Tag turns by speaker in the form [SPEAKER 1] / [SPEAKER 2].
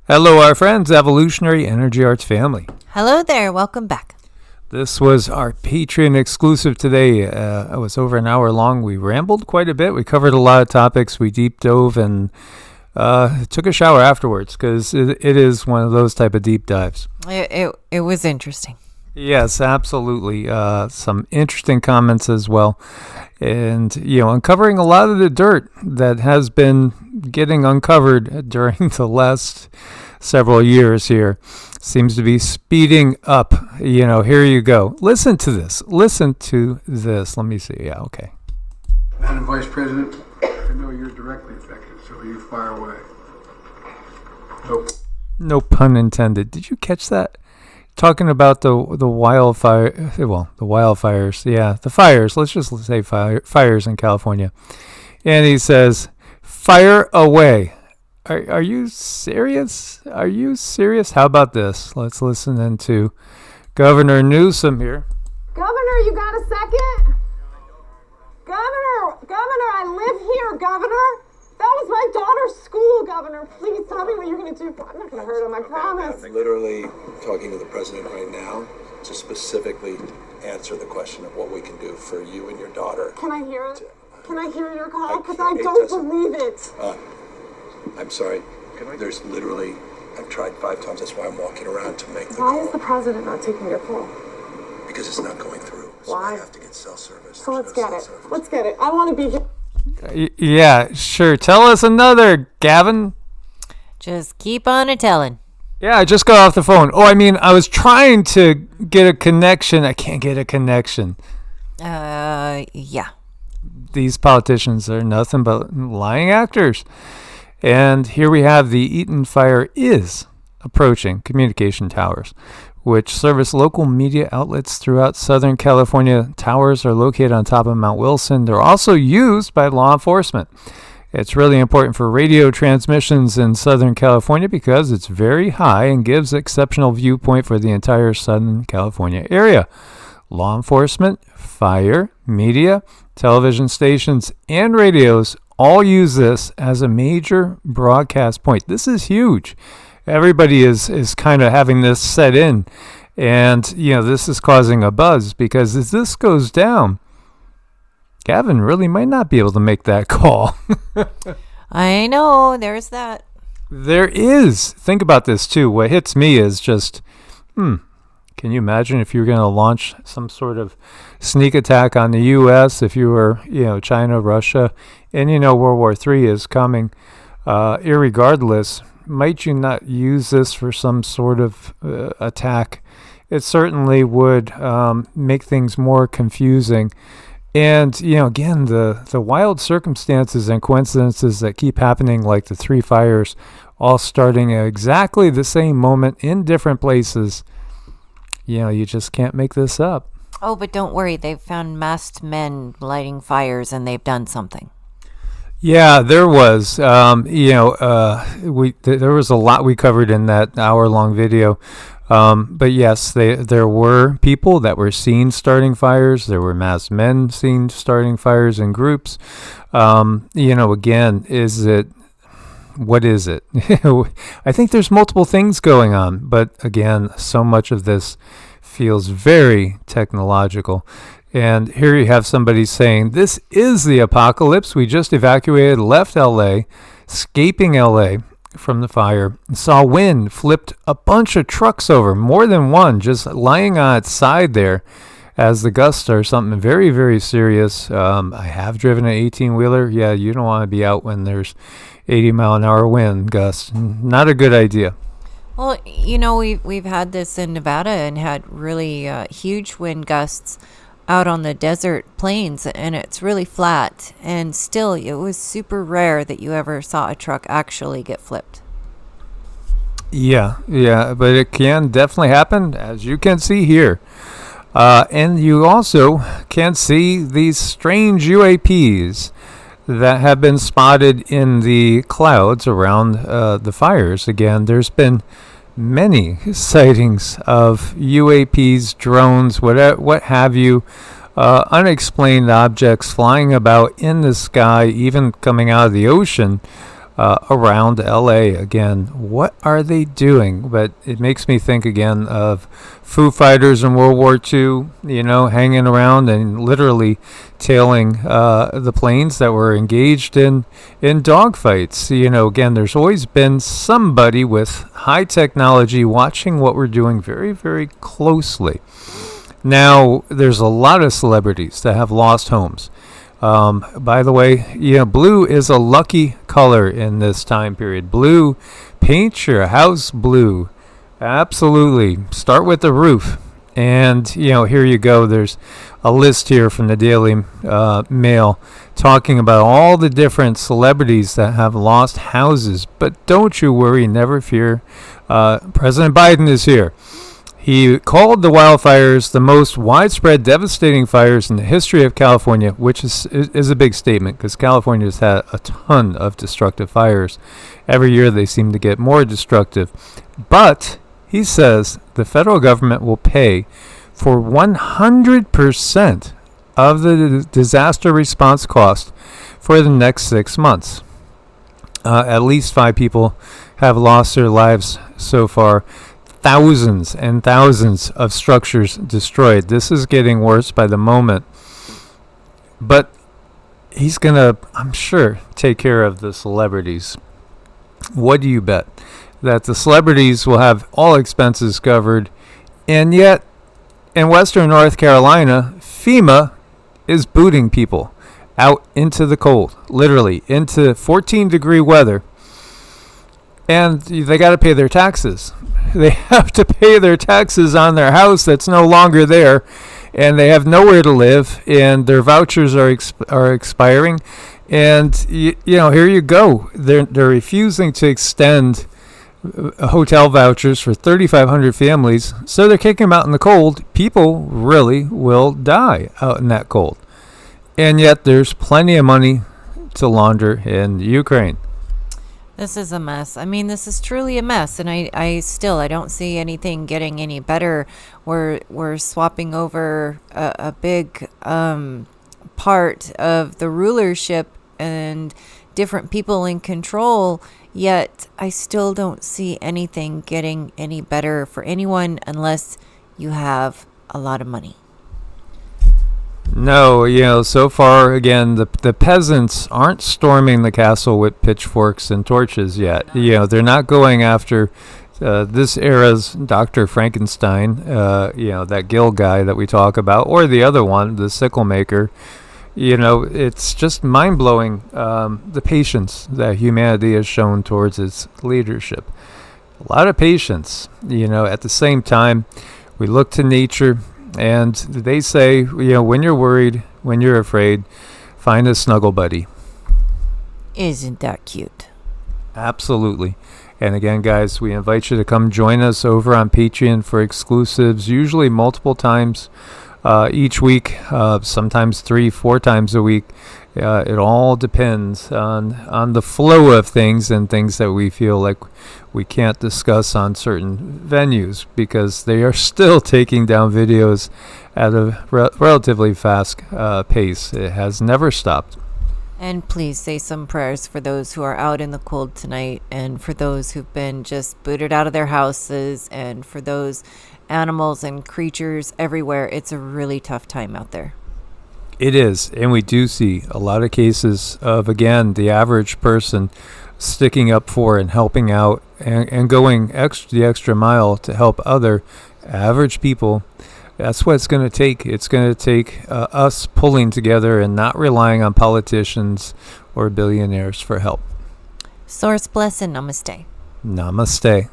[SPEAKER 1] Hello, our friends, Evolutionary Energy Arts family.
[SPEAKER 2] Hello there. Welcome back.
[SPEAKER 1] This was our Patreon exclusive today. It was over an hour long. We rambled quite a bit. We covered a lot of topics. We deep dove and took a shower afterwards because it is one of those type of deep dives.
[SPEAKER 2] It was interesting.
[SPEAKER 1] Yes, absolutely. Some interesting comments as well. And, uncovering a lot of the dirt that has been getting uncovered during the last several years here. Seems to be speeding up. Here you go. Listen to this. Let me see. Yeah, okay.
[SPEAKER 3] Madam Vice President, I know you're directly affected, so you fire away. Nope.
[SPEAKER 1] No pun intended. Did you catch that? Talking about the wildfire, well, the wildfires, yeah, the fires. Let's just say fires in California. And he says, "Fire away." Are you serious? Are you serious? How about this? Let's listen into Governor Newsom here.
[SPEAKER 4] Governor, you got a second? Governor, I live here, Governor. That was my daughter's school, Governor. Please tell me what you're going to do. I'm not going to hurt him, I promise.
[SPEAKER 5] I'm literally talking to the president right now to specifically answer the question of what we can do for you and your daughter.
[SPEAKER 4] Can I hear it? Can I hear your call? Because I don't believe it.
[SPEAKER 5] I'm sorry. There's literally, I've tried 5 times. That's why I'm walking around to make the
[SPEAKER 4] Why
[SPEAKER 5] call.
[SPEAKER 4] is the president not taking your call?
[SPEAKER 5] Because it's not going through. So
[SPEAKER 4] Why?
[SPEAKER 5] I have to get cell service.
[SPEAKER 4] So let's get it. Let's get it. I want to be here.
[SPEAKER 1] Yeah, sure. Tell us another, Gavin.
[SPEAKER 2] Just keep on a-telling.
[SPEAKER 1] Yeah, I just got off the phone. I was trying to get a connection. I can't get a connection.
[SPEAKER 2] Yeah.
[SPEAKER 1] These politicians are nothing but lying actors. And here we have the Eaton fire is approaching communication towers, which service local media outlets throughout Southern California. Towers are located on top of Mount Wilson. They're also used by law enforcement. It's really important for radio transmissions in Southern California because it's very high and gives exceptional viewpoint for the entire Southern California area. Law enforcement, fire, media, television stations, and radios all use this as a major broadcast point. This is huge. Everybody is kind of having this set in. And, this is causing a buzz because as this goes down, Gavin really might not be able to make that call.
[SPEAKER 2] I know. There's that.
[SPEAKER 1] There is. Think about this, too. What hits me is just, can you imagine if you were going to launch some sort of sneak attack on the U.S., if you were, China, Russia, and, World War III is coming, irregardless, might you not use this for some sort of attack? It certainly would make things more confusing. And, again, the wild circumstances and coincidences that keep happening, like the 3 fires, all starting at exactly the same moment in different places, you just can't make this up.
[SPEAKER 2] Oh, but don't worry. They've found masked men lighting fires, and they've done something.
[SPEAKER 1] Yeah, there was. There was a lot we covered in that hour-long video. But yes, there were people that were seen starting fires. There were masked men seen starting fires in groups. Again, what is it? I think there's multiple things going on. But again, so much of this feels very technological. And here you have somebody saying, this is the apocalypse. We just evacuated, left LA, escaping LA from the fire, saw wind, flipped a bunch of trucks over, more than one, just lying on its side there as the gusts are something very, very serious. I have driven an 18-wheeler. Yeah, you don't want to be out when there's 80-mile-an-hour wind gusts. Not a good idea.
[SPEAKER 2] Well, we've had this in Nevada and had really huge wind gusts out on the desert plains, and it's really flat, and still it was super rare that you ever saw a truck actually get flipped.
[SPEAKER 1] Yeah, but it can definitely happen, as you can see here. And you also can see these strange UAPs that have been spotted in the clouds around the fires. Again, there's been many sightings of UAPs, drones, what have you, unexplained objects flying about in the sky, even coming out of the ocean. around LA. Again, what are they doing? But it makes me think again of Foo Fighters in World War II, hanging around and literally tailing the planes that were engaged in dogfights. Again, there's always been somebody with high technology watching what we're doing very, very closely. Now, there's a lot of celebrities that have lost homes. By the way, blue is a lucky color in this time period. Blue, paint your house blue. Absolutely. Start with the roof. And, here you go. There's a list here from the Daily Mail talking about all the different celebrities that have lost houses. But don't you worry, never fear. President Biden is here. He called the wildfires the most widespread, devastating fires in the history of California, which is a big statement because California has had a ton of destructive fires. Every year they seem to get more destructive. But he says the federal government will pay for 100% of the disaster response cost for the next 6 months. At least 5 people have lost their lives so far. Thousands and thousands of structures destroyed. This is getting worse by the moment. But he's going to, I'm sure, take care of the celebrities. What do you bet? That the celebrities will have all expenses covered. And yet, in Western North Carolina, FEMA is booting people out into the cold. Literally, into 14-degree weather. And they got to pay their taxes. They have to pay their taxes on their house that's no longer there, and they have nowhere to live, and their vouchers are expiring. And here you go. They're refusing to extend hotel vouchers for 3,500 families, so they're kicking them out in the cold. People really will die out in that cold, and yet there's plenty of money to launder in Ukraine.
[SPEAKER 2] This is a mess. I mean, this is truly a mess, and I don't see anything getting any better. We're swapping over a big part of the rulership and different people in control, yet I still don't see anything getting any better for anyone unless you have a lot of money.
[SPEAKER 1] No, so far, again, the peasants aren't storming the castle with pitchforks and torches yet. They're not going after this era's Dr. Frankenstein, that Gill guy that we talk about, or the other one, the sickle maker. It's just mind-blowing, the patience that humanity has shown towards its leadership. A lot of patience. At the same time, we look to nature. And they say, when you're worried, when you're afraid, find a snuggle buddy.
[SPEAKER 2] Isn't that cute?
[SPEAKER 1] Absolutely. And again, guys, we invite you to come join us over on Patreon for exclusives, usually multiple times each week, sometimes 3-4 times a week. It all depends on the flow of things and things that we feel like we can't discuss on certain venues because they are still taking down videos at a relatively fast pace. It has never stopped.
[SPEAKER 2] And please say some prayers for those who are out in the cold tonight, and for those who've been just booted out of their houses, and for those animals and creatures everywhere. It's a really tough time out there.
[SPEAKER 1] It is, and we do see a lot of cases of, again, the average person sticking up for and helping out and going the extra mile to help other average people. That's what it's going to take. It's going to take us pulling together and not relying on politicians or billionaires for help.
[SPEAKER 2] Source bless and namaste.
[SPEAKER 1] Namaste.